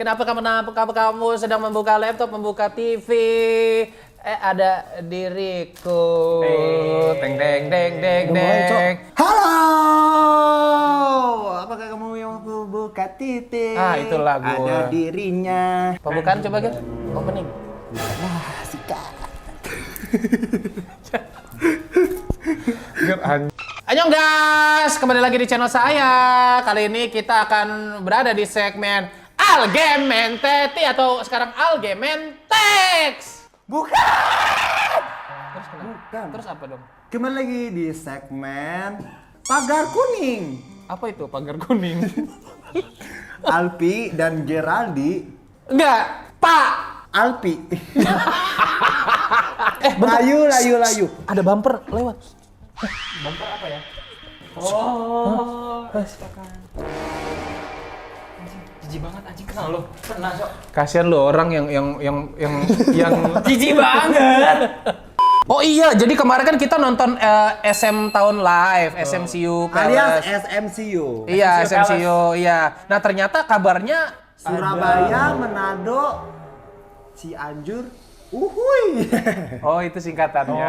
Kenapa kamu sedang membuka laptop, membuka TV? Ada diriku. Deng deng deng deng deng. Halo. Apakah kamu yang buka titik? Itu lagu. Ada dirinya. Pembukaan coba gitu. Opening. Wah, sikat. Annyeong guys, kembali lagi di channel saya. Kali ini kita akan berada di segmen Algementeti atau sekarang Algementex. Bukan. Terus apa dong? Kembali lagi di segmen Pagar Kuning. Apa itu pagar kuning? Alpi dan Geraldi. Enggak, Pak. Alpi. Bentar. Layu. Ada bumper lewat. Bumper apa ya? Oh, jijik banget anjing, kenal lo. Pernah, Sok. Kasihan lo orang yang Jijik banget. Oh iya, jadi kemarin kan kita nonton SM Tahun Live, SMCU Alias Palace. SMCU. Iya, SMCU SMCU, iya. Nah, ternyata kabarnya Surabaya, Manado, Cianjur, Uhuy. oh itu singkatannya.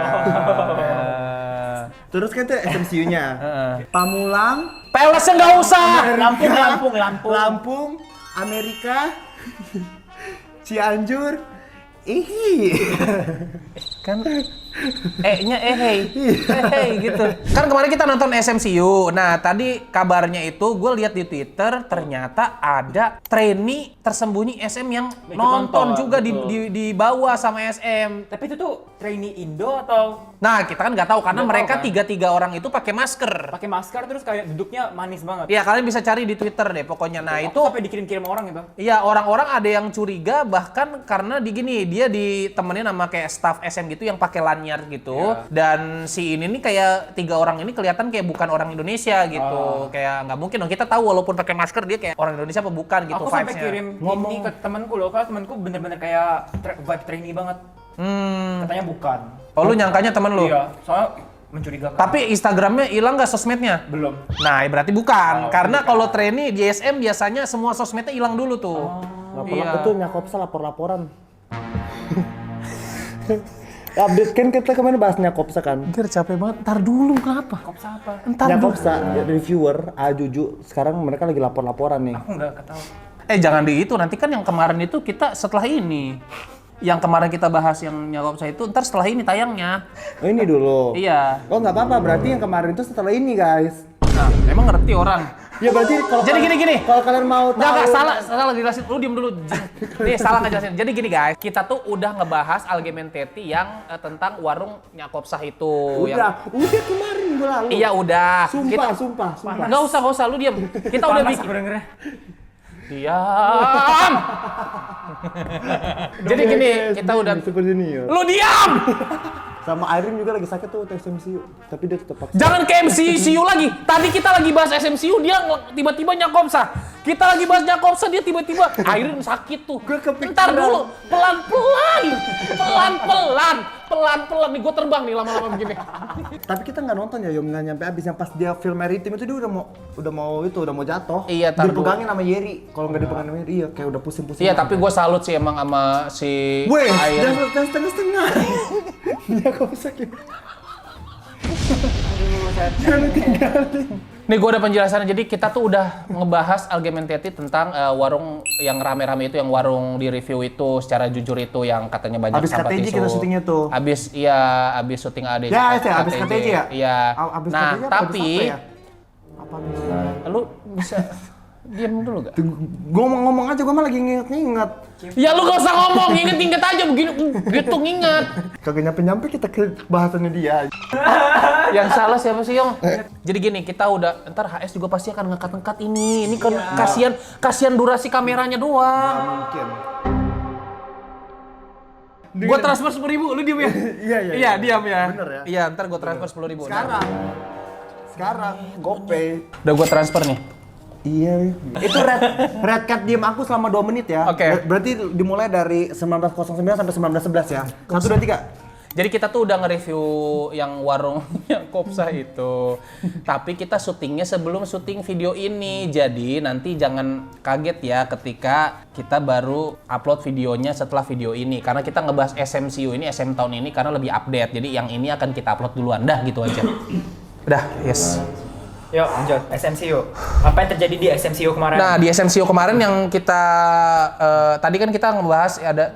Terus kan itu SMCU-nya. Pamulang, Palace nggak usah. Lampung, Amerika, Cianjur, Kan nya hey gitu. Kan kemarin kita nonton SMCU. Nah, tadi kabarnya itu gue lihat di Twitter ternyata ada trainee tersembunyi SM yang nonton juga di bawah sama SM. Tapi itu tuh trainee Indo atau Nah, kita kan nggak tahu karena Nggak mereka tahu, kan? tiga orang itu pakai masker. pakai masker terus kayak duduknya manis banget. Iya, kalian bisa cari di Twitter deh pokoknya. Nah, Aku itu sampai dikirim-kirim orang itu. iya, orang-orang ada yang curiga bahkan karena dia ditemenin sama kayak staff SM gitu yang pakai lanyard gitu. Iya. Dan si ini nih kayak tiga orang ini kelihatan kayak bukan orang Indonesia gitu. Kayak nggak mungkin dong, kita tahu walaupun pakai masker dia kayak orang Indonesia apa bukan gitu Aku sampai vibes-nya. kirim ini ke temanku loh, karena temanku bener-bener kayak vibe trainee banget. Katanya bukan. Oh, lu nyangkanya temen lu? Iya, soalnya mencurigakan. Tapi Instagramnya hilang nggak sosmednya? belum. Nah, berarti bukan. Oh, Karena bukan. kalau trainee di SM biasanya semua sosmednya hilang dulu tuh. Iya. Itu Nyakopsa lapor-laporan. Update kan kita kemarin bahas Nyakopsa kan. Anjir, capek banget. Ntar dulu, kenapa? Kok siapa? Ntar dulu. Nyakopsa reviewer Ajuju sekarang mereka lagi lapor-laporan nih. Aku nggak ketahu. Jangan di itu, nanti kan yang kemarin itu kita setelah ini. Yang kemarin kita bahas yang Nyakopsa itu, ntar setelah ini tayangnya. Oh, ini dulu. Iya. Oh, nggak apa-apa, berarti yang kemarin itu setelah ini, guys. Nah, emang ngerti orang. Ya berarti kalau Jadi gini. kalau kalian mau tahu. Nggak, salah jelasin. Lu diem dulu. Nih, salah ngejelasin. Jadi gini guys, kita tuh udah ngebahas Algementeti yang tentang warung Nyakopsa itu. Udah kemarin minggu lalu. Iya, udah. Sumpah. Nggak usah, lu diem. Kita udah bikin. Diam. Jadi gini, kita udah. Super Junior. Lu diam. Sama Irene juga lagi sakit tuh SMCU, tapi dia tetap paksa. Jangan ke MCU lagi. Tadi kita lagi bahas SMCU, dia tiba-tiba Nyakopsa. Kita lagi bahas Nyakopsa, dia tiba-tiba Irene sakit tuh. Gue kepikiran. Ntar dulu, pelan-pelan nih, gue terbang nih lama-lama begini. Tapi kita nggak nonton ya, Yom, nggak nyampe habis. Yang pas dia film Maritim itu dia udah mau jatuh. Iya, tar dulu. dipegangin sama Yeri. Kalau nggak dipegangin sama Yeri, iya kayak udah pusing-pusing. Iya, tapi gue salut sih emang sama si Weh, Irene. jangan setengah-setengah. Dia kok sakit. Jangan tinggalin. Nih gue ada penjelasannya, jadi kita tuh udah ngebahas Algementeti tentang warung yang rame-rame itu, yang warung di review itu secara jujur itu yang katanya banyak Abis sampah KTJ tisu. kita syutingnya tuh. Abis syuting AD. Ya, itu ya, abis KTJ ya? Iya. Abis Nah, KTJ apa tapi abis apa ya? Apa bisa? lu bisa diam dulu gak? Ngomong aja, gue mah lagi nginget-nginget. Ya lu gak usah ngomong, inget aja begini, gitu nginget. Kagak nyampe kita ke bahasannya dia. Yang salah siapa sih, Yong? Jadi gini, kita udah, ntar HS juga pasti akan ngekat-ngekat ini. Ini kan kasihan durasi kameranya doang. Mungkin. Gua transfer 10.000, lu diem ya? Iya, diam ya. Bener ya? Iya, ntar gua transfer 10.000. Sekarang, GoPay. Udah gua transfer nih. Iya. Itu red card diem aku selama 2 menit ya. Oke. Berarti dimulai dari 19.09 sampai 19.11 ya. 1, 2, 3. Jadi kita tuh udah nge-review yang warung yang Kopsa itu. Tapi kita syutingnya sebelum syuting video ini. Jadi nanti jangan kaget ya ketika kita baru upload videonya setelah video ini. Karena kita ngebahas SMCU ini, SM tahun ini karena lebih update. Jadi yang ini akan kita upload duluan. Dah gitu aja. Udah, yes. Yuk lanjut, SMCU. Apa yang terjadi di SMCU kemarin? Nah, di SMCU kemarin yang kita tadi kan kita ngebahas ada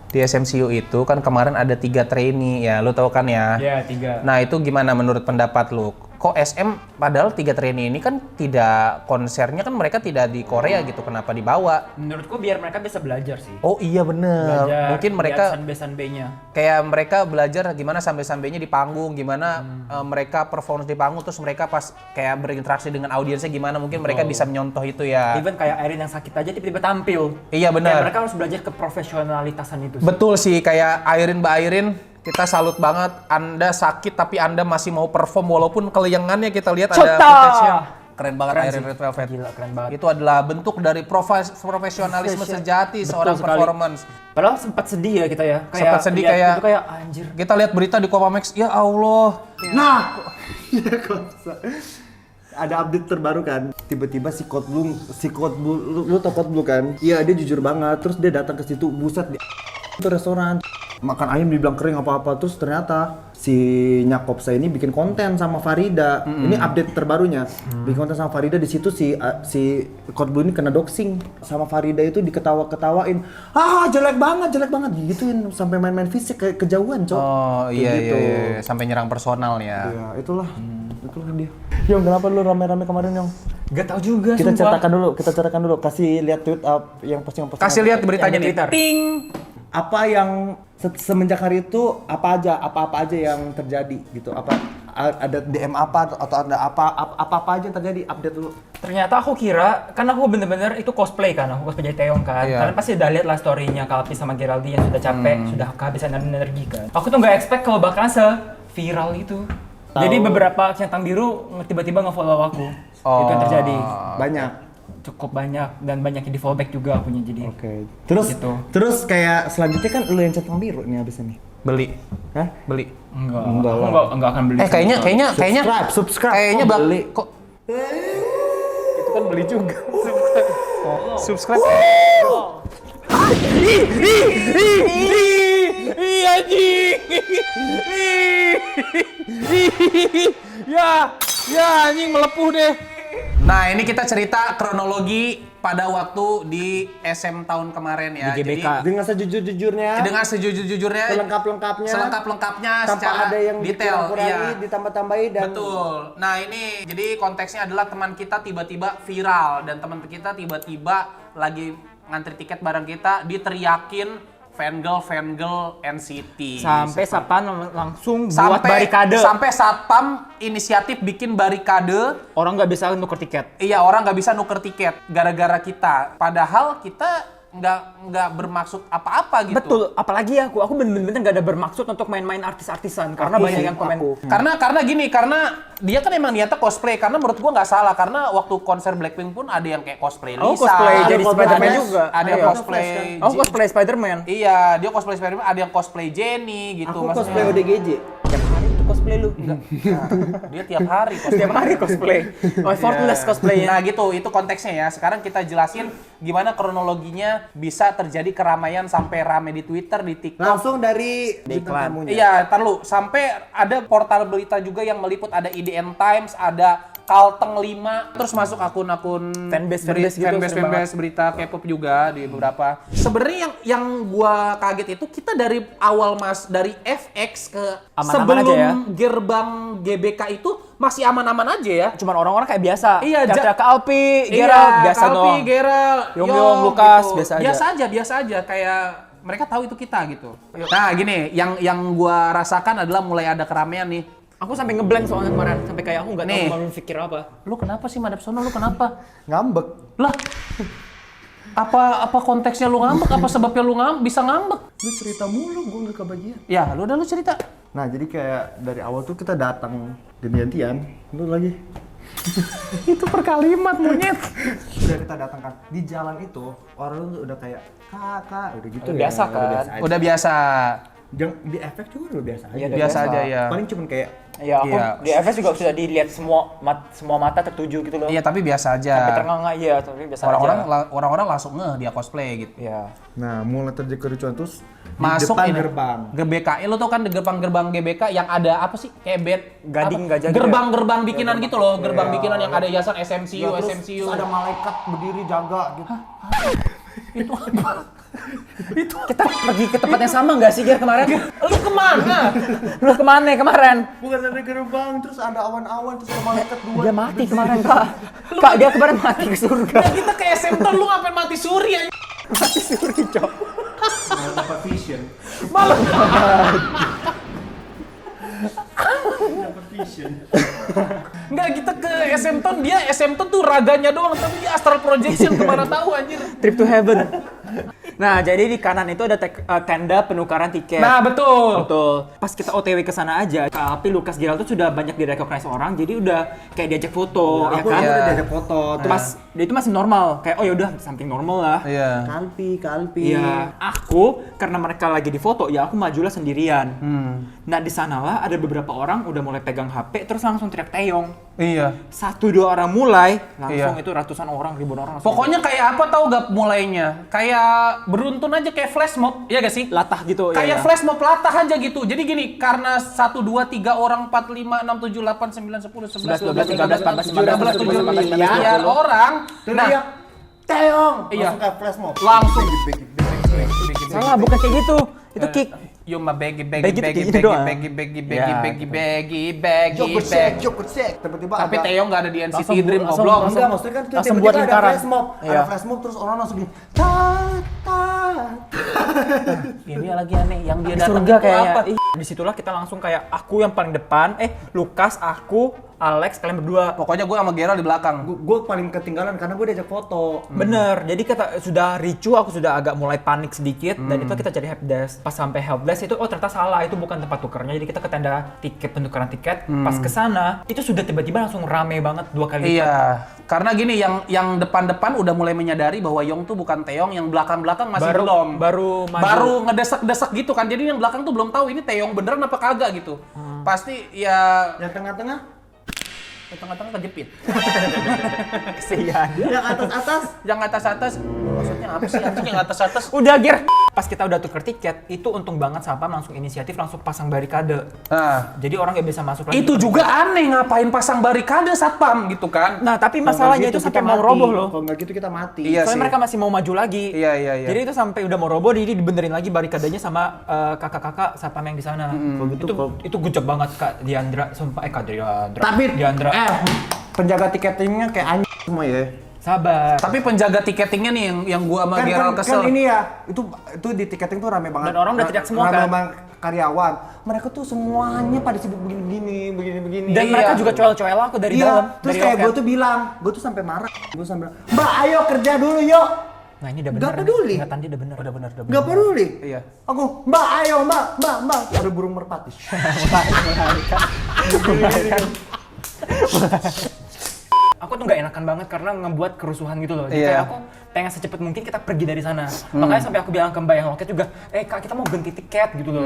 di SMCU itu kan kemarin ada 3 trainee ya, lu tahu kan ya? Ya, 3. Nah, itu gimana menurut pendapat lu? Kok SM padahal 3 trainee ini kan tidak konsernya kan mereka tidak di Korea gitu, kenapa dibawa? Menurutku biar mereka bisa belajar sih. Oh iya bener, mungkin mereka sunbase-sunbase-nya. kayak mereka belajar gimana sampai-sampainya di panggung, gimana mereka performance di panggung, terus mereka pas kayak berinteraksi dengan audiensnya gimana, mungkin mereka bisa menyontoh itu ya. Even kayak Airin yang sakit aja tiba-tiba tampil. Iya benar. Kayak mereka harus belajar keprofesionalitasan itu sih. Betul sih, kayak Airin Mbak Airin, kita salut banget. Anda sakit tapi Anda masih mau perform walaupun keleyangannya kita lihat ada footage-nya. Keren banget Airin Red Velvet. Gila, keren banget. Itu adalah bentuk dari profesionalisme sejati Betul seorang sekali. performance. Padahal sempat sedih ya kita ya. Sempat sedih lihat kayak- itu kayak anjir. Kita lihat berita di Kopamax, ya Allah. Nah, ya kok bisa. Ada update terbaru kan. Tiba-tiba si Code Blue, lu tau Code Blue kan? Iya, dia jujur banget. Terus dia datang ke situ, buset di itu restoran. Makan ayam dibilang kering apa-apa, terus ternyata si Nyakopsa ini bikin konten sama Farida. Ini update terbarunya. Bikin konten sama Farida, di situ si Code Blue ini kena doxing sama Farida, itu diketawain. Ah, jelek banget gituin sampai main-main fisik kayak kejauhan, Cok. Oh Kayak iya, gitu. iya, sampai nyerang personal ya. Ya, itulah dia. Yong, kenapa lu rame-rame kemarin, Yong? Gak tau juga Kita sumpah. ceritakan dulu. Kasih lihat tweet yang postingan. Kasih lihat beritanya Yang di nih. Twitter. Ting. Apa yang semenjak hari itu apa aja yang terjadi gitu? Apa ada DM apa atau ada apa aja yang terjadi? Update dulu. Ternyata aku kira, kan aku bener-bener itu cosplay kan, aku cosplay jadi Taeyong kan. Iya. Kalian pasti udah lihat lah story-nya Kalpi sama Geraldine yang sudah capek, sudah kehabisan energi kan. Aku tuh nggak expect kalau bakalan se-viral itu. Jadi beberapa centang biru tiba-tiba nge-follow aku. Itu yang terjadi. Banyak. Cukup banyak dan banyak yang di-follow back juga akunya jadi. Oke. Terus Gitu. terus kayak selanjutnya kan lu yang centang biru nih abisnya nih. Beli. Hah? Beli. Enggak, Enggak aku lah. enggak akan beli. Kayaknya Subscribe. kayaknya Kok beli? kok itu kan beli juga. Subscribe. Ih anjing. Ya anjing melepuh deh. Nah, ini kita cerita kronologi pada waktu di SM tahun kemarin ya. Di GBK. Jadi Dengan sejujur-jujurnya, dengan sejujur-jujurnya, selengkap-lengkapnya secara tanpa ada yang detail. dikurang-kurangi, Iya. ditambah-tambahin dan Betul. Nah ini jadi konteksnya adalah teman kita tiba-tiba viral dan teman kita tiba-tiba lagi ngantri tiket bareng kita diteriakin fangirl NCT. Sampai Sapan langsung buat barikade. Sampai satpam inisiatif bikin barikade. Orang nggak bisa nuker tiket. Iya, orang nggak bisa nuker tiket gara-gara kita. Padahal kita nggak bermaksud apa-apa gitu. Betul, apalagi aku bener-bener nggak ada bermaksud untuk main-main artis-artisan karena banyak yang komen. Karena dia kan emang niatnya cosplay, karena menurut gua nggak salah, karena waktu konser Blackpink pun ada yang kayak cosplay Lisa. Oh, cosplay jadi Spider-Man juga. Ada yang Ayo. cosplay. Oh, cosplay Spider-Man. Iya, dia cosplay Spider-Man, ada yang cosplay Jenny gitu. aku cosplay ODGJ. Tiap hari itu cosplay lu. Enggak. Dia tiap hari cosplay. Tiap hari cosplay. Oh, effortless cosplaynya. Nah gitu, itu konteksnya ya. Sekarang kita jelasin gimana kronologinya bisa terjadi keramaian sampai rame di Twitter, di TikTok. Langsung dari bintang iklan. tamunya. Iya, ntar lu. Sampai ada portal berita juga yang meliput, ada IDN Times, ada Kalteng 5, terus masuk akun-akun Fanbase gitu, sering banget. berita K-pop juga di beberapa. Sebenarnya yang gua kaget itu kita dari awal dari FX ke Aman-aman sebelum aja ya. gerbang GBK itu masih aman-aman aja ya. Cuman orang-orang kayak biasa. Iya, Teriak ke Alpi, Iya, Gerald, biasa Kalpi, doang. Gerald, Yong, Lukas, biasa aja. Biasa aja kayak mereka tahu itu kita gitu. Nah, gini, yang gua rasakan adalah mulai ada keramaian nih. Aku sampai ngeblank soalnya kemarin, sampai kayak aku nggak tahu Nih. mau pikir apa. Lu kenapa sih Madap Sono? Lu kenapa? Ngambek. Lah, apa konteksnya lu ngambek? Apa sebabnya lu bisa ngambek? Lu cerita mulu, gue nggak kebagian. Ya, lu cerita. Nah, jadi kayak dari awal tuh kita datang ganti-gantian. Lu lagi. Itu per kalimat monyet. Udah kita datang kan di jalan itu orang tuh udah kayak kakak udah gitu Udah ya. biasa kan? aja. Udah biasa. Jangan di efek juga udah biasa aja. Iya, udah Biasa biasa. aja ya. Paling cuman kayak Iya, aku Iya. di FS juga sudah dilihat semua mata tertuju gitu loh. Iya, tapi biasa aja. Sampai ternganga, iya, tapi biasa Orang-orang aja. orang-orang langsung ngeh dia cosplay gitu. Iya. nah mulai terjadi kericuan terus Masuk di depan ini. gerbang. GBK. Lo tau kan di gerbang-gerbang GBK yang ada apa sih? Kayak bed Gading apa? gajah gitu. Gerbang-gerbang bikinan gitu loh, gerbang Iya. bikinan yang ada hiasan SMCU, Ya, terus SMCU. ada malaikat berdiri jaga gitu. Itu apa? Kita pergi ke tempat yang sama nggak sih Ger kemarin? Lu kemana? Lu kemana kemarin? Bukan ada gerbang terus ada awan-awan terus ada malaikat dua. Dia mati kemarin Kak. Kak dia kemarin mati ke surga. Ya kita ke SM tuh lu ngapain mati suri ya? Mati suri cok. Dapat vision. Malah Dapat vision. enggak kita ke SM Town, dia SM Town tuh raganya doang tapi dia astral projection kemana tahu anjir. Trip to heaven. Nah, jadi di kanan itu ada tenda penukaran tiket. Nah, betul. Betul. Pas kita OTW ke sana aja, tapi Lucas Gerald tuh sudah banyak direcognize orang, jadi udah kayak diajak foto, ya Aku kan? udah ada foto terus Pas dia itu masih normal, kayak oh ya udah something normal lah. Iya. kalpi. Iya, aku karena mereka lagi di foto, ya aku majulah sendirian. Nah di sanalah ada beberapa orang udah mulai pegang HP, terus langsung teriak Teyong. Iya. 1-2 orang mulai, langsung Iya. itu ratusan orang, ribuan orang. langsung Pokoknya kayak apa tahu gak mulainya? Kayak beruntun aja kayak flash mob, ya gak sih? latah gitu. Kayak ya. flash mob latah aja gitu. Jadi gini, karena 1, 2, 3 orang, 4, 5, 6, 7, 8, 9, 10, 11, 12, 13, 14, 15, 16, 17, 18, 19, 20, miliar orang. Teriak Teong. Iya. Langsung kayak flash mob. Langsung. Salah, bukan kayak gitu. Itu kick. You my baggy, Baggy baggy, baggy, tuh kayak gitu baggy, doang. baggy, baggy, baggy, Ya, baggy, gitu. baggy, baggy, baggy. Jokut sek. Tiba-tiba Tapi ada. Theo nggak ada di NCT Langsung Dream langsung- goblok. langsung- Enggak, maksudnya kan langsung tiba-tiba buat ada lingkaran. flash mob. Iya. Ada flash mob terus orang langsung gini. Tat. Ini lagi aneh yang dia Di datang surga itu kayaknya. apa? Disitulah kita langsung kayak aku yang paling depan, Lucas, aku, Alex, kalian berdua. Pokoknya gue sama Gerald di belakang. Gue paling ketinggalan karena gue diajak foto. Bener, jadi kita sudah ricu, aku sudah agak mulai panik sedikit, dan itu kita cari helpdesk. Pas sampai helpdesk itu, oh ternyata salah, itu bukan tempat tukernya, jadi kita ke tenda tiket, penukaran tiket. Pas kesana, itu sudah tiba-tiba langsung rame banget 2 kali lipat. Iya, karena gini yang depan-depan udah mulai menyadari bahwa Yong tuh bukan Taeyong, yang belakang-belakang masih belum. Baru maju. Baru ngedesak-desak gitu kan. Jadi yang belakang tuh belum tahu ini Taeyong beneran apa kagak gitu. Pasti ya Yang tengah-tengah, di tengah-tengah kejepit. Kesian. yang atas-atas. Yang atas-atas maksudnya apa sih anjing yang atas-atas? Udah, Ger. Pas kita udah tuker tiket, itu untung banget Satpam langsung inisiatif, langsung pasang barikade. Nah, Jadi orang nggak bisa masuk lagi. itu juga aneh ngapain pasang barikade satpam gitu kan? Nah, tapi masalahnya itu sampai mau roboh loh. Kalau nggak gitu kita mati. Iya Soalnya sih. mereka masih mau maju lagi. Iya, iya, iya. Jadi itu sampai udah mau roboh, jadi dibenerin lagi barikadenya sama kakak-kakak satpam yang di sana. Itu gujek banget Kak Diandra, sumpah Kak Diandra. Tapi Diandra. penjaga tiketingnya kayak anjing semua ya. Sabar. Tapi penjaga tiketingnya nih yang gua sama Gerald kesel. Kan ini ya, itu di tiketing tuh rame banget. Dan orang udah teriak semua, rame kan? banget karyawan. Mereka tuh semuanya pada sibuk begini. Dan Iya. mereka juga coel-coel aku dari dalam. Iya, terus dari kayak loket. gue tuh bilang, gue tuh sampai marah. Gue sampai bilang, Mbak ayo kerja dulu yuk. Nah ini udah bener. Nggak peduli. Ingatan dia udah bener. Udah bener. Gak peduli. Iya. Aku, Mbak ayo Mbak. Ada burung merpati. Aku tuh nggak enakan banget karena ngebuat kerusuhan gitu loh. Jadi Iya. kayak aku pengen secepat mungkin kita pergi dari sana. Makanya sampai aku bilang ke Mbak yang loket juga, Kak kita mau ganti tiket gitu loh.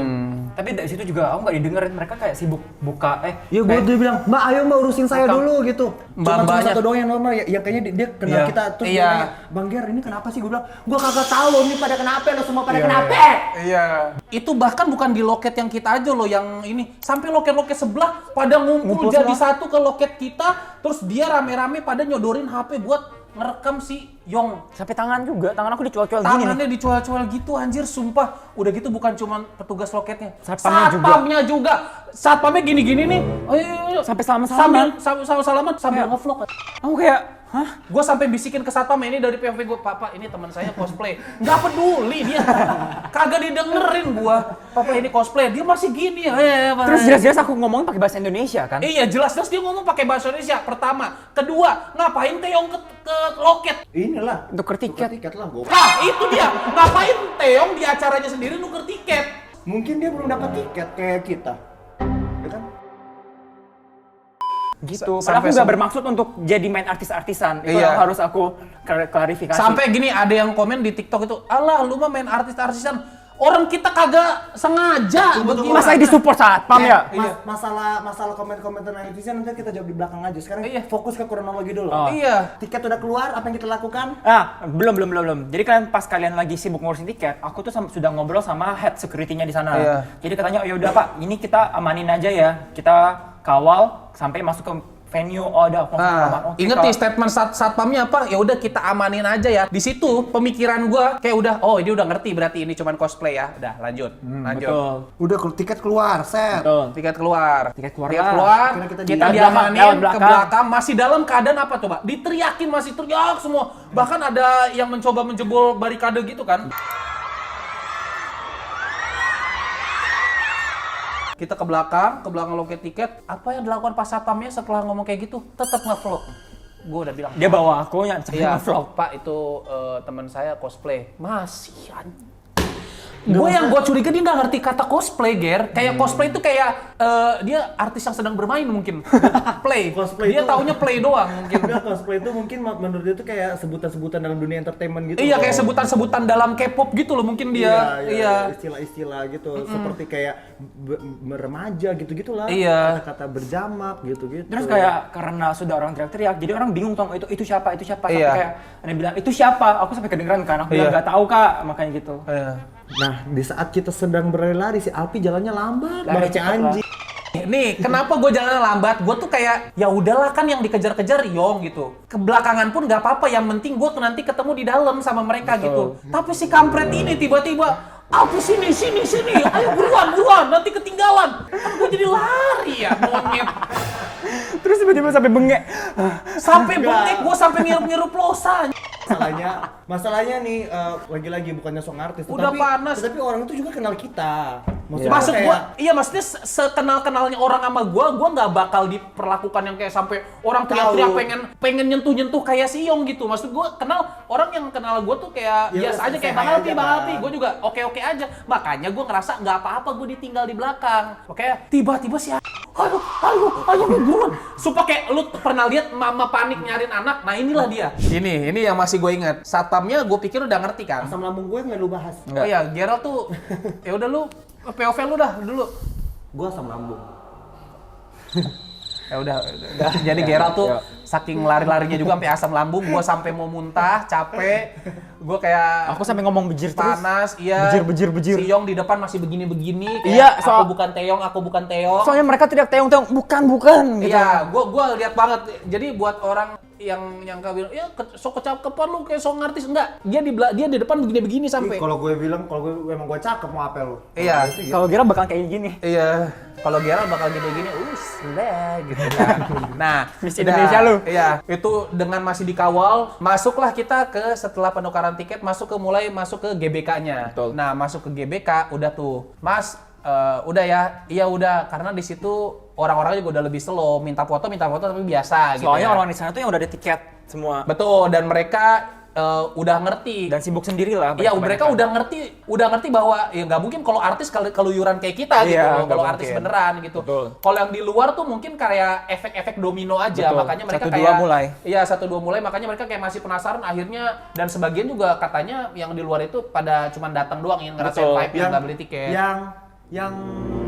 Tapi dari situ juga aku nggak didengerin, mereka kayak sibuk buka. Iya, gue tuh bilang, Mbak ayo Mbak urusin saya Bukan. dulu gitu. Cuma Mbak-mbaknya. satu doang yang normal ya, yang kayaknya dia kenal Iya. kita. Terus Iya. dia nanya, Bang Ger ini kenapa sih? Gue bilang, gue kagak tahu loh ini pada kenapa lo semua pada Iya, kenapa. Iya. Itu bahkan bukan di loket yang kita aja loh yang ini. Sampai loket-loket sebelah pada ngumpul Ngumpul jadi semua. satu ke loket kita, terus dia rame-rame pada nyodorin HP buat ngerekam si Yong. Sampai tangan juga, tangan aku dicual-cual gini nih. Tangannya dicual-cual gitu anjir, sumpah. Udah gitu bukan cuma petugas loketnya. Satpamnya juga. Satpamnya gini-gini nih. Ayo. Sampai salaman-salaman. Sambil salaman sambil Iya. ngevlog. Aku kayak, hah? Gue sampai bisikin ke satpam ini dari POV gue, Papa ini teman saya cosplay. Nggak peduli dia, kagak didengerin gue. Papa ini cosplay, dia masih gini ya. Terus jelas-jelas aku ngomong pakai bahasa Indonesia kan? Iya jelas-jelas dia ngomong pakai bahasa Indonesia. Pertama, kedua, ngapain Teong ke loket? Inilah. Tuker tiket. Tiket lah gue. Nah itu dia, ngapain Teong di acaranya sendiri nuker tiket? Mungkin dia belum dapat tiket kayak kita. Ya kan? gitu. Padahal Sampai aku nggak bermaksud untuk jadi main artis-artisan. Itu Iya. yang harus aku klarifikasi. Sampai gini ada yang komen di TikTok itu, "Alah, lu mah main artis-artisan. Orang kita kagak sengaja begini." Masa disupport satpam ya? Masalah komen-komentar netizen nanti kita jawab di belakang aja. Sekarang Iya. fokus ke kronologi dulu. Iya. Tiket udah keluar, apa yang kita lakukan? Belum. Jadi kan pas kalian lagi sibuk ngurusin tiket, aku tuh sudah ngobrol sama head security-nya di sana. Iya. Jadi katanya, "Oh ya udah Pak, ini kita amanin aja ya. Kita kawal sampai masuk ke venue." Oh udah, aku langsung aman. Oke, Ingat Kak. nih statement satpamnya apa? Ya udah kita amanin aja ya. Di situ pemikiran gua kayak udah, oh ini udah ngerti berarti ini cuman cosplay ya. Udah lanjut. Betul. Udah tiket keluar, set. Betul. Tiket keluar. Tiket keluar Tiket lah. keluar. Akhirnya kita Kita di- diamanin lewat ke belakang. belakang. Masih dalam keadaan apa coba? Diteriakin, masih teriak semua. Bahkan ada yang mencoba menjebol barikade gitu kan. Kita ke belakang loket tiket. Apa yang dilakukan pas satpamnya setelah ngomong kayak gitu? Tetap nge-vlog. Gue udah bilang, Dia bawa aku yang iya, vlog. Pak itu teman saya cosplay. Masih gue yang gue curiga dia nggak ngerti kata cosplay, Ger. Kayak cosplay itu kayak dia artis yang sedang bermain mungkin. Play. Cosplay Dia itu- taunya play doang mungkin. Enggak, cosplay itu mungkin menurut dia tuh kayak sebutan-sebutan dalam dunia entertainment gitu. Iya, loh. kayak sebutan-sebutan dalam K-pop gitu loh mungkin dia. Iya. Istilah-istilah gitu, seperti kayak remaja gitu-gitulah. Iya. Kata-kata berjamak gitu-gitu. Terus kayak karena sudah orang teriak-teriak, jadi orang bingung tong itu siapa. Sampai Iya. kayak ada yang bilang itu siapa? Aku sampai kedengeran kan. Aku bilang Iya. nggak tahu Kak, makanya gitu. Iya. Nah, di saat kita sedang berlari si Alpi jalannya lambat, Lari banget si cepet lah. anjing. Nih, kenapa gue jalan lambat? Gue tuh kayak, ya udahlah kan yang dikejar-kejar Yong gitu. Kebelakangan pun nggak apa-apa, yang penting gue nanti ketemu di dalam sama mereka gitu. Tapi si kampret ini tiba-tiba, aku sini, ayo buruan, nanti ketinggalan. Kan gue jadi lari ya, monyet. Terus tiba-tiba sampai bengek. Sampai Enggak. bengek, gue sampai ngirup-ngirup losa. Masalahnya nih lagi-lagi bukannya song artis, Udah panas. Tapi orang itu juga kenal kita. Maksud kayak- gua, iya maksudnya sekenal-kenalnya orang sama gua nggak bakal diperlakukan yang kayak sampai orang teriak-teriak pengen nyentuh-nyentuh kayak si Yong gitu. Maksud gua kenal orang yang kenal gua tuh kayak Ya biasa udah, aja kayak selesai aja, Bang Alpi. kan. Gua juga oke-oke aja. Makanya gua ngerasa nggak apa-apa gua ditinggal di belakang. Oke, tiba-tiba si ayo buruan. Supaya kayak lu pernah lihat mama panik nyariin anak. Nah, inilah dia. Ini yang masih gue ingat. Satpamnya gue pikir udah ngerti kan. asam lambung gue nggak lu bahas. Oh iya, Gerald tuh ya udah lu POV lu dah dulu. Gue asam lambung. Ya udah. Jadi Gerald tuh saking lari-larinya juga sampai asam lambung, gua sampai mau muntah, capek. Gua kayak Aku sampai ngomong bejir terus. panas, iya. Bejir. Si Yong di depan masih begini-begini. kayak, Iya, aku bukan Teong. Soalnya mereka teriak teong bukan gitu. Iya, gua lihat banget. Jadi buat orang yang nyangka bilang, ya sok kecapean lu kayak sok artis, enggak. Dia di depan begini-begini sampai. Kalau gue bilang, emang gue cakep mau apel lu. Iya. Kalau Gira bakal kayak gini. Iya, kalau Gerald bakal gini-gini, gitu kan. Nah, Miss udah, Indonesia lu. Iya, itu dengan masih dikawal, masuklah kita ke setelah penukaran tiket, mulai masuk ke GBK-nya. Betul. Nah, masuk ke GBK, udah tuh, Mas, udah ya, iya udah, karena di situ orang-orang juga udah lebih slow, minta foto tapi biasa gitu. Soalnya ya. orang di sana tuh yang udah ada tiket semua. Betul, dan mereka udah ngerti. Dan sibuk sendiri lah. Iya, mereka udah ngerti bahwa ya nggak mungkin kalau artis keluyuran kayak kita gitu, Iya, kalau nggak artis mungkin. beneran gitu. Betul. Kalau yang di luar tuh mungkin kayak efek-efek domino aja, Betul. makanya mereka 1-2 kayak mulai. Iya, 1-2 mulai, makanya mereka kayak masih penasaran akhirnya, dan sebagian juga katanya yang di luar itu pada cuman datang doang ingin ngerasain Betul. vibe yang nggak beli tiket. Yang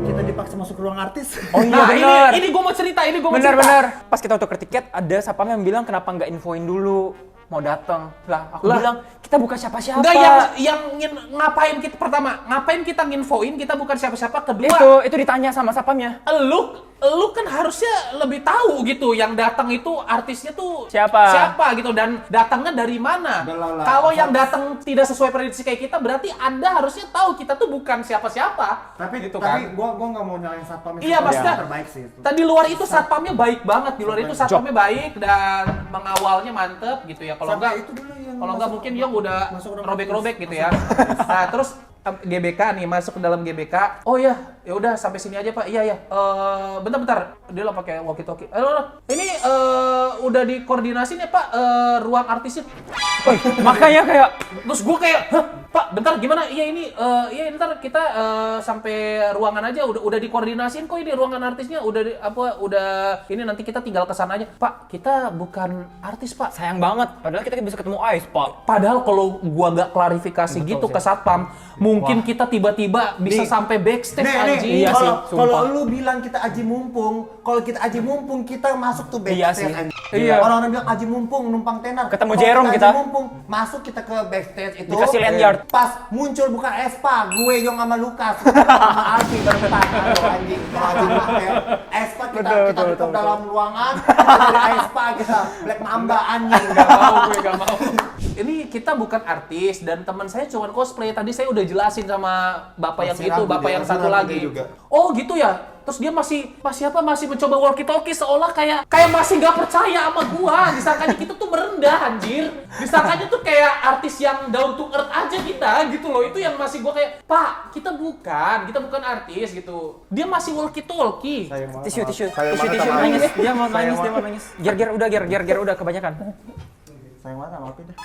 kita dipaksa masuk ruang artis. Oh iya Nah, benar. ini gue mau cerita, Benar. Pas kita tuker tiket, ada satpam yang bilang kenapa nggak infoin dulu mau datang. Lah, aku Lah. bilang kita bukan siapa-siapa. Enggak, yang ngapain kita pertama, ngapain kita nginfoin kita bukan siapa-siapa, kedua Itu ditanya sama satpamnya. lu kan harusnya lebih tahu gitu yang datang itu artisnya tuh Siapa gitu dan datangnya dari mana. Belah. Kalau yang datang tidak sesuai prediksi kayak kita, berarti Anda harusnya tahu kita tuh bukan siapa-siapa. Tapi gitu kan. gua nggak mau nyalain satpam. Iya, maksudnya terbaik sih itu. Tadi luar itu satpamnya baik banget, di luar itu satpamnya baik dan mengawalnya mantep gitu ya. Kalau Sampai enggak itu dulu yang kalau enggak masuk- mungkin Yong udah masuk orang robek-robek artis. gitu ya. Nah, terus GBK nih, masuk ke dalam GBK. Oh ya udah sampai sini aja Pak. Iya. Bentar. Dia lah pakai walkie-talkie. Ini udah dikoordinasi nih Pak ruang artisnya. Makanya kayak Terus gue kayak, hah? Pak, bentar gimana? Iya ini, iya ntar kita sampai ruangan aja. Udah dikoordinasiin kok ini ruangan artisnya. Udah ini nanti kita tinggal kesana aja. Pak, kita bukan artis Pak. Sayang banget, padahal kita bisa ketemu Ais, Pak. Padahal kalau gua nggak klarifikasi Betul gitu sih. ke satpam, mungkin kita tiba-tiba bisa Nih. sampai backstage anjing. Iya sih, Kalau sumpah. lu bilang kita aji mumpung, kalau kita aji mumpung kita masuk tuh Iya backstage. sih. anjing. Iya. Orang-orang bilang aji mumpung numpang tenar. Ketemu Kalau Jerome aji kita. mumpung masuk kita ke backstage itu. Dikasih lanyard. Pas muncul bukan Espa, gue Yong sama Lukas sama Alfi berdepan. Aduh anjing, kalau aji mumpung ya. Espa kita tutup dalam ruangan, kita dari Espa kita Black Mamba anjing. Gak mau, gue gak mau. Ini kita bukan artis dan teman saya cuma cosplay. Tadi saya udah jelasin sama bapak yang Masih itu, ragu bapak dia, yang masih satu ragu lagi. dia juga. Oh gitu ya. Terus dia masih mencoba walkie talkie seolah kayak masih nggak percaya sama gua. Disangkanya kita tuh merendah anjir. Disangkanya tuh kayak artis yang down to earth aja kita gitu loh. Itu yang masih gua kayak, "Pak, kita bukan artis gitu." Dia masih walkie talkie. Tisu, Sayang banget sama nangis. Alfi. Dia mau nangis. Ger udah kebanyakan. Sayang banget sama Alfi dah.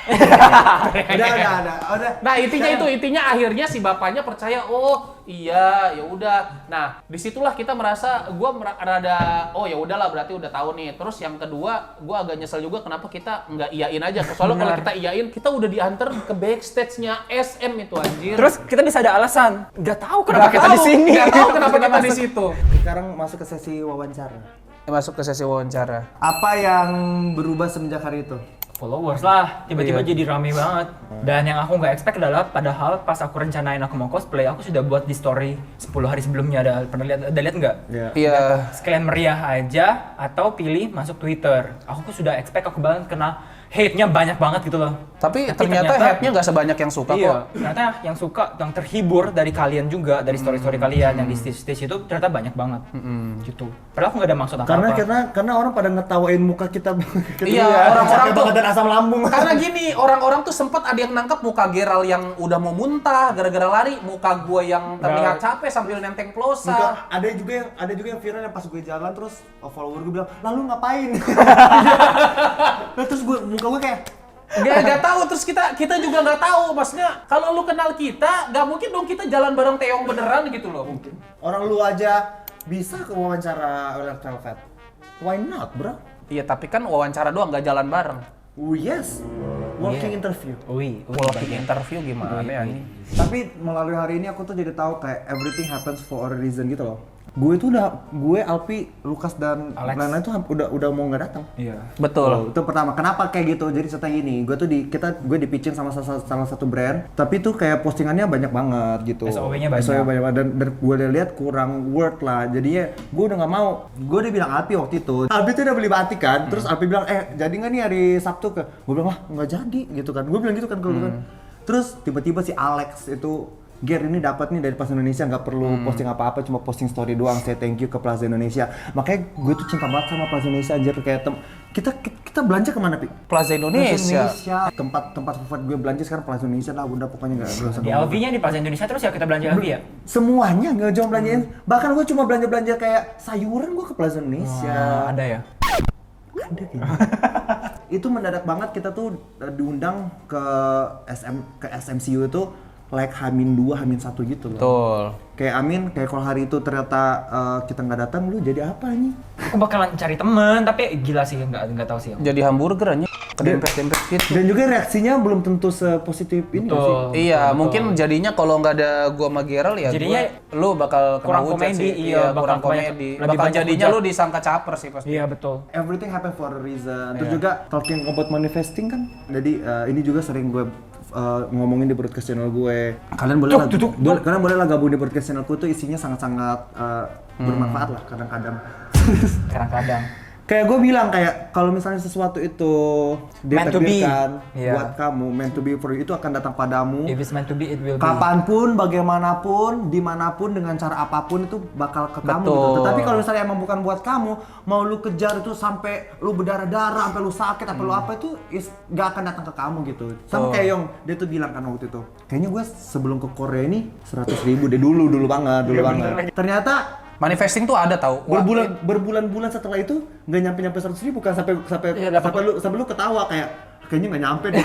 Udah. Nah intinya akhirnya si bapaknya percaya, oh iya ya udah. Nah disitulah kita merasa rada oh ya udahlah berarti udah tahu nih. Terus yang kedua gue agak nyesel juga kenapa kita nggak iyain aja. Soalnya kalau kita iyain kita udah diantar ke backstage-nya SM itu anjir. Terus kita bisa ada alasan. Nggak tahu kenapa kita di sini. Nggak tahu kenapa kita di situ. Sekarang masuk ke sesi wawancara. Masuk ke sesi wawancara. Apa yang berubah semenjak hari itu? Followers lah, tiba-tiba jadi rame banget. Dan yang aku nggak expect adalah padahal pas aku rencanain aku mau cosplay, aku sudah buat di story 10 hari sebelumnya. Ada lihat nggak? Iya. Sekalian meriah aja atau pilih masuk Twitter. Aku sudah expect aku banget kena hate-nya banyak banget gitu loh. Tapi ternyata hate-nya nggak sebanyak yang suka Iya, kok. ternyata yang suka, yang terhibur dari kalian juga, dari story-story kalian yang di stage itu ternyata banyak banget. Gitu. Padahal aku nggak ada maksud apa-apa. Karena orang pada ngetawain muka kita. Iya, orang-orang tuh dan asam lambung. karena gini, orang-orang tuh sempat ada yang nangkep muka Gerald yang udah mau muntah gara-gara lari, muka gue yang terlihat capek sambil nenteng plosa. Ada juga yang viral yang pas gue jalan terus follower gue bilang, "Lalu ngapain?" Nah, terus muka gue kayak Gak tahu, terus kita juga nggak tahu. Maksudnya kalau lu kenal kita, nggak mungkin dong kita jalan bareng Teong beneran gitu loh. orang lu aja bisa ke wawancara Red Velvet. Why not, bro? Iya, tapi kan wawancara doang, nggak jalan bareng. Oh yes. Walking interview. Walking interview gimana ya ini? Tapi melalui hari ini aku tuh jadi tahu kayak everything happens for a reason gitu loh. Gue Alpi, Lukas dan Alex. lain-lain tuh udah mau nggak datang. Iya. Betul. Oh, itu pertama. Kenapa kayak gitu? Jadi cerita gini, gue dipitchin sama salah satu brand, tapi tuh kayak postingannya banyak banget gitu. SOW-nya banyak. SOW banyak banget dan gue udah lihat kurang worth lah. Jadinya gue udah nggak mau. Gue udah bilang Alpi waktu itu. Alpi tuh udah beli batik kan. Terus Alpi bilang, jadi nggak nih hari Sabtu ke? Gue bilang, nggak jadi gitu kan. Gue bilang gitu kan ke lu kan. Terus tiba-tiba si Alex itu, Ger ini dapat nih dari Plaza Indonesia, nggak perlu posting apa-apa, cuma posting story doang, say thank you ke Plaza Indonesia. Makanya gue tuh cinta banget sama Plaza Indonesia anjir, kayak kita belanja kemana Pi? Plaza Indonesia. Tempat favorit gue belanja sekarang Plaza Indonesia lah, udah pokoknya nggak usah. Di LV-nya di Plaza Indonesia terus ya kita belanja LV ya? Semuanya nggak jauh belanjain. Bahkan gue cuma belanja kayak sayuran gue ke Plaza Indonesia. Ada ya? Ada kayaknya. Itu mendadak banget kita tuh diundang ke SMCU itu like H-2, H-1 gitu loh. Betul. Kayak kalau hari itu ternyata kita nggak datang, lu jadi apa nih? Aku bakalan cari temen, tapi gila sih, nggak tahu sih. Jadi hamburger aja. Kedempet-dempet gitu. Dan juga reaksinya belum tentu sepositif ini nggak sih? Betul. Iya, mungkin jadinya kalau nggak ada gua sama Gerald ya Jadinya lu bakal kena kurang hujat komedi, sih. iya, kurang bakal banyak- komedi. lebih Bakal banyak jadinya hujat. lu disangka caper sih pasti. Iya betul. Everything happen for a reason. Terus juga talking about manifesting kan. Jadi ini juga sering gue ngomongin di broadcast channel gue. Kalian boleh lah gabung di broadcast channelku tuh isinya sangat-sangat bermanfaat lah kadang-kadang. Kadang-kadang. Kayak gue bilang kayak kalau misalnya sesuatu itu Meant to be. ditakdirkan Iya. buat kamu, meant to be for you, itu akan datang padamu. If it's meant to be, it will be. Kapanpun, bagaimanapun, dimanapun, dengan cara apapun itu bakal ke kamu gitu. Betul. Tetapi kalau misalnya emang bukan buat kamu, mau lu kejar itu sampai lu berdarah-darah, sampai lu sakit, sampai lu apa itu gak akan datang ke kamu gitu. Sama kayak Yong, dia tuh bilang kan waktu itu, kayaknya gue sebelum ke Korea ini 100.000 deh dulu banget. Ternyata Manifesting tuh ada tahu. berbulan-bulan setelah itu nggak nyampe 100.000 kan sampai lu ketawa kayak kayaknya nggak nyampe deh.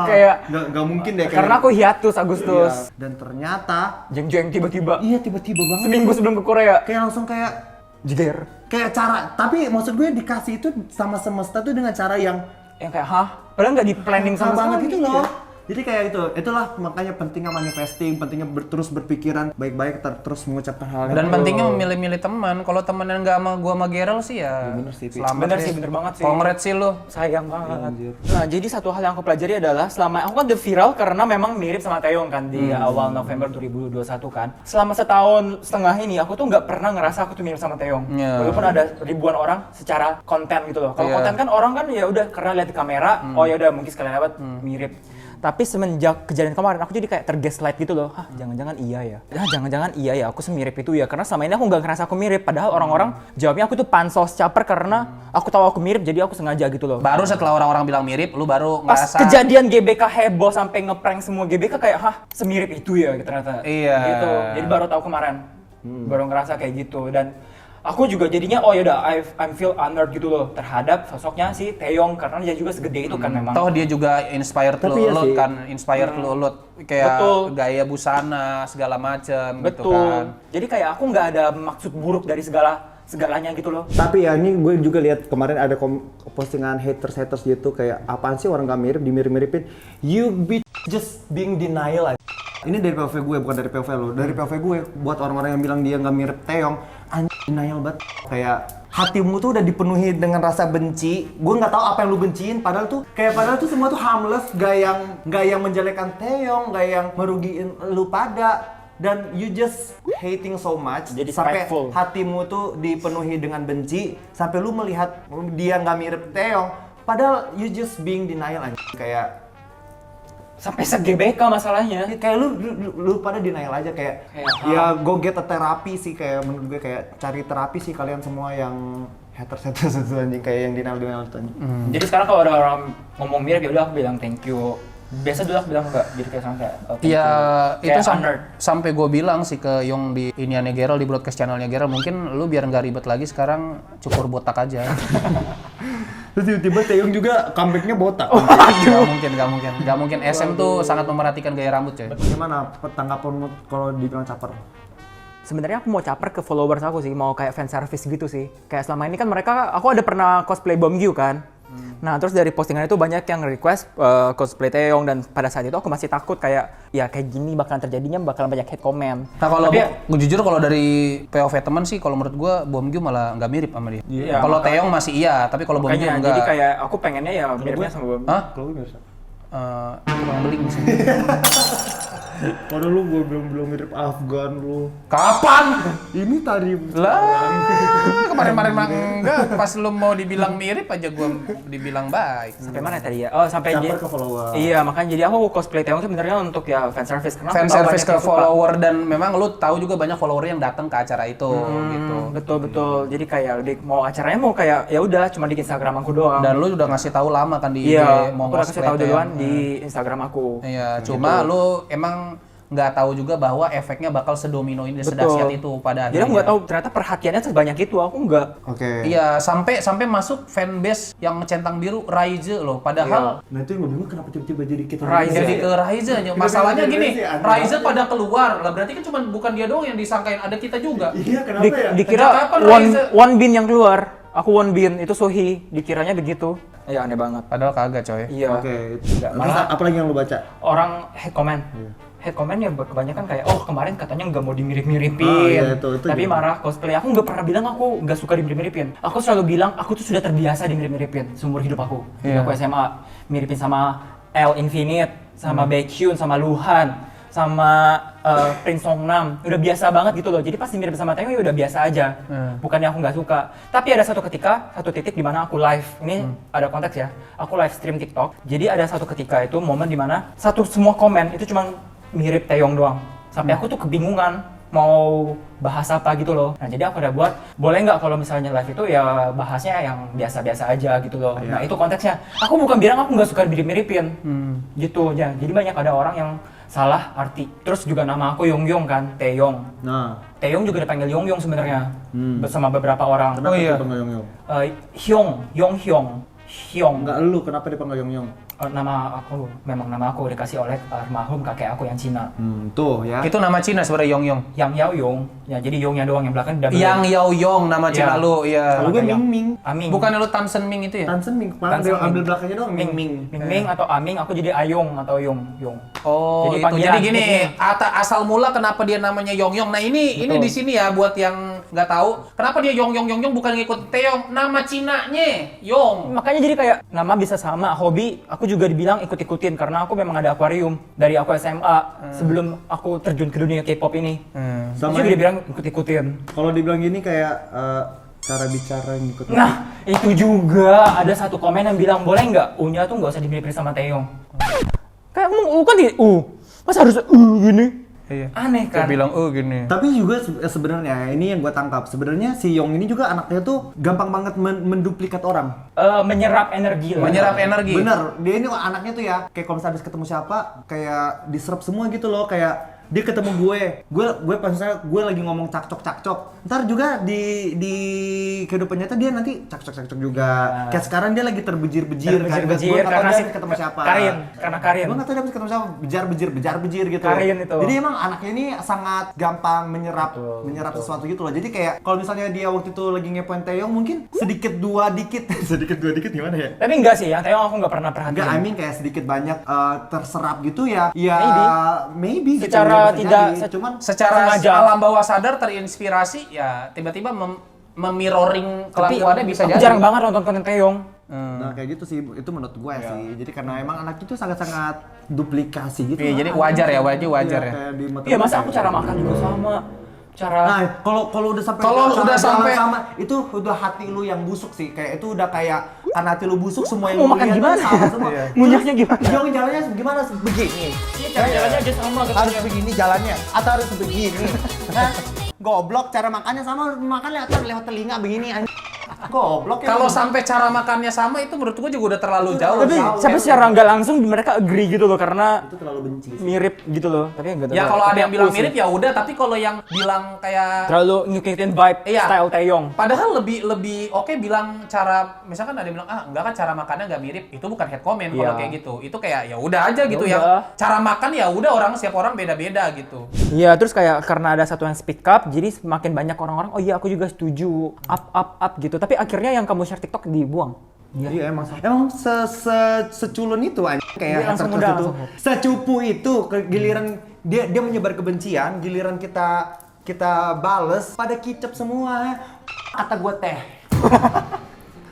Kayak nggak mungkin deh. karena aku hiatus Agustus. Iya. Dan ternyata Jeng-jeng tiba-tiba. iya tiba-tiba banget. Seminggu sebelum ke Korea. Kayak langsung kayak Jeder. kayak cara. Tapi maksud gue dikasih itu sama semesta tuh dengan cara yang Yang kayak hah? Padahal nggak di planning sama banget sekali. gitu loh. Jadi kayak itulah makanya pentingnya manifesting, pentingnya terus berpikiran baik-baik, terus mengucapkan hal yang Dan pentingnya memilih-milih teman. Kalau temennya nggak sama gua sama Gerald sih ya. bener sih, Pi. Selamat Bener deh. sih, bener banget sih. Congrats sih lu. Sayang banget. anjir. Nah, jadi satu hal yang aku pelajari adalah selama aku kan udah viral karena memang mirip sama Taeyong kan di awal November 2021 kan. Selama setahun setengah ini aku tuh nggak pernah ngerasa aku tuh mirip sama Taeyong. Iya. Walaupun ada ribuan orang secara konten gitu loh. Kalau Iya. konten kan orang kan ya udah karena lihat di kamera, oh ya udah mungkin sekalian lewat mirip. Tapi semenjak kejadian kemarin aku jadi kayak tergaslight gitu loh. Hah, jangan-jangan iya ya. Jangan-jangan iya ya aku semirip itu ya. Karena selama ini aku nggak ngerasa aku mirip. Padahal orang-orang jawabnya aku tuh pansos caper karena aku tahu aku mirip jadi aku sengaja gitu loh. Baru setelah orang-orang bilang mirip, lu baru Pas ngerasa. kejadian GBK heboh sampai ngeprank semua GBK kayak hah semirip itu ya ternyata. Iya. Gitu. Jadi baru tahu kemarin. Baru ngerasa kayak gitu dan aku juga jadinya oh yaudah I feel honored gitu loh terhadap sosoknya si Taeyong karena dia juga segede itu kan memang. Toh dia juga inspired Tapi lu iya Lut sih. kan, inspired lu Lut. Kayak Betul. gaya busana segala macem gitu Betul. kan. Jadi kayak aku nggak ada maksud buruk dari segalanya gitu loh. Tapi ya ini gue juga lihat kemarin ada postingan haters gitu kayak apaan sih orang gak mirip dimirip-miripin. You be just being denial aja. Ini dari POV gue bukan dari POV lo. Dari POV gue buat orang-orang yang bilang dia nggak mirip Taeyong, anjing denial banget. Kayak hatimu tuh udah dipenuhi dengan rasa benci. Gue nggak tahu apa yang lu benciin. Padahal tuh semua tuh harmless, gak yang menjelekkan Taeyong, gak yang merugiin lu pada. Dan you just hating so much Jadi sampai spiteful. hatimu tuh dipenuhi dengan benci sampai lu melihat dia nggak mirip Taeyong padahal you just being denial aja kayak Sampai se-GBK masalahnya. kayak lu pada denial aja kayak ya go get a terapi sih kayak menurut gue kayak cari terapi sih kalian semua yang haters itu anjing kayak yang denial itu anjing. Jadi sekarang kalau ada orang ngomong mirip ya udah aku bilang thank you. Biasa dulu aku bilang enggak, jadi kayak sama kayak oh, thank Iya, you. itu Kayak honored. sampai gue bilang sih ke Yong di iniannya Gerald, di broadcast channelnya Gerald, mungkin lu biar nggak ribet lagi sekarang cukur botak aja. Terus tiba-tiba Taeyong juga comebacknya botak. Gak mungkin. SM tuh sangat memerhatikan gaya rambut coy. Gimana tanggapanmu kalau dibilang caper? Sebenarnya aku mau caper ke followers aku sih, mau kayak fan service gitu sih. Kayak selama ini kan mereka, aku ada pernah cosplay Bomgyu kan. Nah terus dari postingan itu banyak yang request cosplay Taeyong dan pada saat itu aku masih takut kayak ya kayak gini bakalan terjadinya bakalan banyak hate comment. Nah kalau Tapi jujur kalau dari POV teman sih kalau menurut gua Bomgyu malah nggak mirip sama dia. Iya, Kalau makanya- Taeyong masih iya, tapi kalau Bomgyu makanya enggak. jadi kayak aku pengennya ya miripnya sama Bomgyu. Hah? Kalau gue bisa. Kurang beling sih. Padahal lu gue belum mirip Afgan lu. Kapan? Ini tadi Lah, kemarin-kemarin mah enggak. Pas lu mau dibilang mirip aja gua dibilang baik. Sampai mana tadi ya? Oh sampai caper ke follower. Iya makanya jadi aku cosplay Taeyong sebenarnya untuk ya fan service karena aku Fan tahu service banyak ke yang suka. follower dan memang lu tahu juga banyak follower yang datang ke acara itu gitu. Betul. Jadi kayak mau acaranya mau kayak ya udah cuma di Instagram aku doang. Dan lu udah ngasih tahu lama kan di iya, IG mau aku udah kasih cosplay tahu Taeyong. duluan di Instagram aku. Iya, cuma lu emang nggak tahu juga bahwa efeknya bakal sedomino ini, sedahsyat itu pada Jadi akhirnya. aku nggak tahu ternyata perhatiannya sebanyak itu, aku nggak. Oke. Iya, sampai masuk fanbase yang centang biru Raize loh. Padahal Nah itu yang gue bingung kenapa tiba-tiba jadi kita Raize. jadi ke Raize aja. Masalahnya Kenapa gini, jadi Raize? Raize pada keluar. Lah berarti kan cuma bukan dia doang yang disangkain, ada kita juga. Iya kenapa Di- ya? dikira Sejak kapan one, Raize? one bin yang keluar. Aku one bin, itu Sohi. Dikiranya begitu. Ya aneh banget. Padahal kagak coy. Iya. Oke. Nggak, Terus malah- apa lagi yang lu baca? Orang hate comment. Hate comment ya kebanyakan kayak, oh kemarin katanya nggak mau dimirip-miripin. Oh, iya, itu Tapi juga. marah cosplay. Aku nggak pernah bilang aku nggak suka dimirip-miripin. Aku selalu bilang aku tuh sudah terbiasa dimirip-miripin seumur hidup aku. Iya. Aku SMA miripin sama L Infinite, sama Baekhyun, sama Luhan, sama Prince Songnam. Udah biasa banget gitu loh. Jadi pas dimirip sama Taeyong ya udah biasa aja. Bukannya aku nggak suka. Tapi ada satu titik di mana aku live. Ini ada konteks ya. Aku live stream TikTok. Jadi ada satu ketika itu momen di mana semua komen itu cuma mirip Taeyong doang. Sampai aku tuh kebingungan mau bahas apa gitu loh. Nah jadi aku udah buat, boleh nggak kalau misalnya live itu ya bahasnya yang biasa-biasa aja gitu loh. Nah itu konteksnya. Aku bukan bilang aku nggak suka mirip-miripin. Gitu ya. Jadi banyak ada orang yang salah arti. Terus juga nama aku Yongyong kan, Taeyong. Nah, Taeyong juga dipanggil Yongyong sebenarnya. Bersama beberapa orang. kenapa Oh, iya. dipanggil Yong-Yong? Hyong. Hyong. Enggak lu, kenapa dipanggil Yong-Yong? nama aku dikasih oleh almarhum kakek aku yang Cina. Tuh ya. Itu nama Cina sebenarnya Yong. Yang Yao Yong. Ya jadi Yongnya doang yang belakang double. Yang Yao Yong nama Cina Iya. lu, iya. Kalau gue Ming Ming. Aming. Bukan lu Tan Sen Ming itu ya? Tan Sen Ming, kemarin Tan Sen dia ambil Ming. belakangnya doang Ming Ming. Ming atau Aming, aku jadi Ayong atau Yong. Oh, Jadi itu. panggilan, Jadi gini, nickname. asal mula kenapa dia namanya Yong Yong. Nah, ini Betul. di sini ya buat yang nggak tahu, kenapa dia Yong Yong Yong Yong bukan ngikut Taeyong, nama Cinanya Yong. Makanya jadi kayak nama bisa sama, hobi aku juga dibilang ikut-ikutin karena aku memang ada akuarium dari aku SMA sebelum aku terjun ke dunia K-pop ini. Sama Sama juga ini. dibilang ikut-ikutin. Kalau dibilang gini kayak cara bicara yang ikut. Nah, itu juga ada satu komen yang bilang boleh nggak U-nya tuh nggak usah dimiliki sama Taeyong. Kayak U kan di U, masa harus gini? Iya. Aneh Dia kan? bilang gini. Tapi juga sebenarnya ini yang gue tangkap. Sebenarnya si Yong ini juga anaknya tuh gampang banget menduplikat orang. Menyerap energi lah. Menyerap energi. Bener, dia ini anaknya tuh ya kayak kalau misalnya habis ketemu siapa kayak diserap semua gitu loh, kayak dia ketemu gue pas misalnya gue lagi ngomong cakcok, ntar juga di kehidupan nyata dia nanti cakcok juga. Kayak sekarang dia lagi terbejir-bejir kan, gue nggak tahu karena dia habis ketemu siapa. karena Karin. Gue nggak tahu dia habis ketemu siapa, bejar-bejir gitu. Karin itu. Jadi emang anaknya ini sangat gampang menyerap sesuatu gitu loh. Jadi kayak kalau misalnya dia waktu itu lagi ngepoin Taeyong mungkin sedikit dua dikit gimana ya? Tapi enggak sih, yang Taeyong aku nggak pernah perhatiin. Enggak, I mean kayak sedikit banyak terserap gitu ya. Ya maybe gitu. Secara bisa tidak jadi. Cuman Secara sengaja. alam bawah sadar terinspirasi ya tiba-tiba memirroring kelakuannya bisa aku jadi. jarang banget nonton konten Taeyong. nah kayak gitu sih, itu menurut gue sih. Jadi karena emang anak itu sangat-sangat duplikasi gitu. Iya, lah. jadi wajar ya, wajar ya. Kayak di mata Iya, masa gue aku kayak cara gitu. makan juga sama. Cara Nah, kalau udah sampai jalan sama itu udah hati lu yang busuk sih. Kayak itu udah kayak karena hati lu busuk semua yang mau lu makan lihat tuh gimana? sama semua. Ngunyahnya gimana? Jalannya gimana? Begini. Iya, cara-caranya aja sama gitu. Harus begini jalannya atau harus begini. Hah? Goblok, cara makannya sama, makan lewat telinga begini anjing. Goblok ya. Kalau sampai cara makannya sama itu menurut gua juga udah terlalu jauh. Tapi secara nggak langsung mereka agree gitu loh karena itu terlalu benci sih. mirip gitu loh. Tapi enggak Ya kalau ada yang bilang mirip ya udah, tapi kalau yang bilang kayak terlalu ngikutin vibe Iya. style Taeyong. padahal lebih oke bilang cara, misalkan ada yang bilang enggak kan cara makannya nggak mirip, itu bukan head comment kalau Iya. kayak gitu. Itu kayak ya udah aja gitu Ya ya. udah. Cara makan ya udah, setiap orang beda-beda gitu. Iya, terus kayak karena ada satu yang speak up, jadi semakin banyak orang-orang, oh iya aku juga setuju, up gitu. Tapi akhirnya yang kamu share TikTok dibuang. Iya emang seculun itu anjing kayak Dia langsung haters udah, itu. langsung. Secupu itu giliran dia menyebar kebencian, giliran kita bales pada kicep semua. Kata gue teh.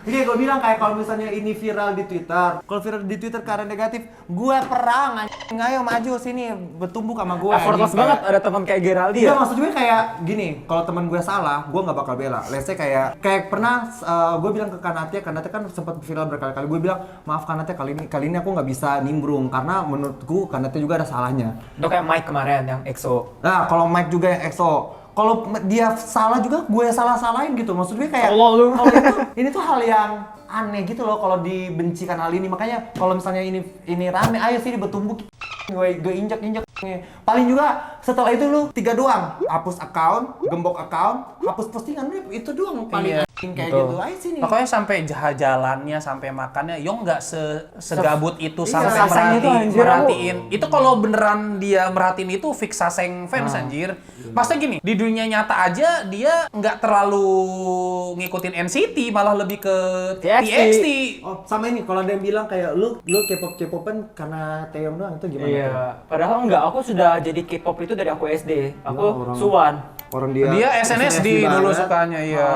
Ini gue bilang kayak kalau misalnya ini viral di Twitter, kalau viral di Twitter karena negatif, gue perang anjing, ayo maju sini bertumbuh sama gue. Effortless banget ada teman kayak Geraldi Iya, ya. maksud gue kayak gini, kalau teman gue salah, gue nggak bakal bela. Let's say kayak pernah gue bilang ke Kanatya kan sempat viral berkali-kali. Gue bilang, maaf Kanatya, kali ini aku nggak bisa nimbrung karena menurutku Kanatya juga ada salahnya. Itu kayak Mike kemarin yang EXO. Nah, kalau Mike juga yang EXO, kalau dia salah juga gue salah-salahin gitu. Maksud gue kayak Tolol lu. kalau ini tuh hal yang aneh gitu loh kalau dibencikan hal ini. Makanya kalau misalnya ini rame, ayo sini bertumbuh, gue injak paling juga setelah itu lu 3 doang, hapus account, gembok account, hapus postingan, itu doang paling anjing kayak betul. gitu. Ayo sini. Pokoknya sampai jalannya, sampai makannya, Yong nggak segabut itu Iya, sampai saseng itu, anjir, merhatiin. Itu kalau beneran dia merhatiin itu fix saseng fans anjir. Maksudnya gini, di dunia nyata aja dia nggak terlalu ngikutin NCT, malah lebih ke TXT. Oh, sama ini kalau ada yang bilang kayak lu K-pop-K-popan karena Taeyong doang, itu gimana? Iya, padahal enggak, aku sudah jadi K-pop itu dari aku SD. Aku orang- Suwan. Orang Dia SNSD dulu banget. sukanya, iya.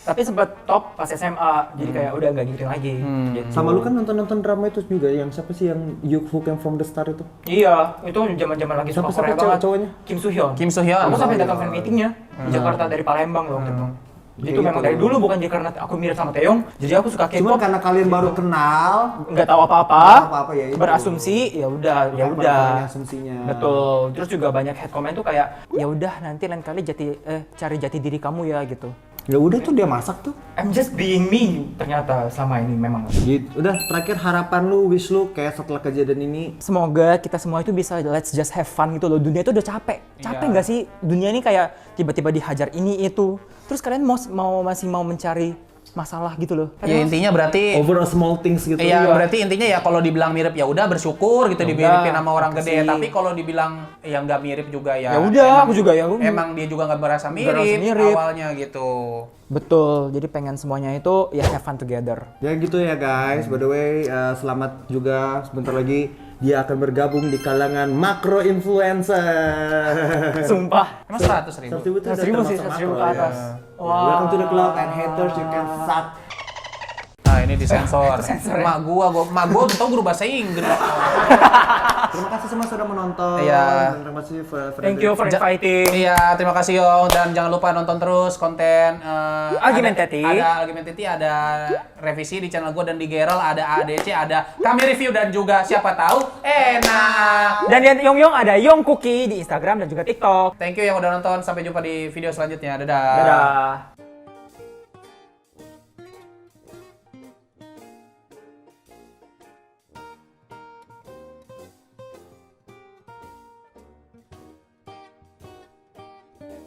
Tapi sempat top pas SMA, jadi kayak udah nggak ngikutin lagi. Gitu. Sama lu kan nonton drama itu juga, yang siapa sih yang You Who Came From The Star itu? Iya, itu zaman-zaman lagi suka Siapa Korea banget. cowoknya? Kim Soo Hyun. Kim Soo Hyun. Aku sampai datang fan meetingnya di Jakarta dari Palembang loh waktu itu. Itu Gitu. memang dari dulu, bukan karena aku mirip sama Taeyong, jadi aku suka Cuman K-pop. karena kalian baru kenal, Nggak tahu apa-apa, Nggak tahu apa-apa, ya itu. berasumsi, ya udah. banyak asumsinya. Betul. Terus juga banyak head comment tuh kayak, ya udah nanti lain kali cari jati diri kamu ya gitu. Ya udah tuh dia masak tuh. I'm just being me ternyata selama ini memang. Gitu. Udah terakhir harapan lu, wish lu kayak setelah kejadian ini. Semoga kita semua itu bisa let's just have fun gitu loh. Dunia itu udah capek. Capek nggak sih? Dunia ini kayak tiba-tiba dihajar ini itu. Terus kalian masih mau mencari masalah gitu loh. Ya intinya berarti Over a small things gitu. iya, berarti intinya ya kalau dibilang mirip ya udah bersyukur gitu dimiripin sama orang gede. makasih. Tapi kalau dibilang ya nggak mirip juga ya. Ya udah, emang- aku juga ya. Emang dia juga nggak merasa mirip, mirip. awalnya gitu. Betul, jadi pengen semuanya itu ya have fun together. Ya gitu ya guys, by the way selamat juga sebentar lagi dia akan bergabung di kalangan makro influencer. Sumpah. Emang 100.000? 100.000 itu udah 100.000 sih, termasuk 100.000 makro, ke atas. ya. Wow. Welcome to the club and haters you can suck. Nah ini disensor. Mak gua tau guru bahasa Inggris. Terima kasih semua sudah menonton. Iya. Terima kasih Thank you for inviting. Iya, terima kasih Yong, dan jangan lupa nonton terus konten Argumentatif. ada Argumentatif, ada revisi di channel gue dan di Gerald, ada ADC, ada kami review dan juga siapa tahu enak. Dan yang Yong ada Yong Cookie di Instagram dan juga TikTok. Thank you yang udah nonton, sampai jumpa di video selanjutnya. Dadah. Dadah.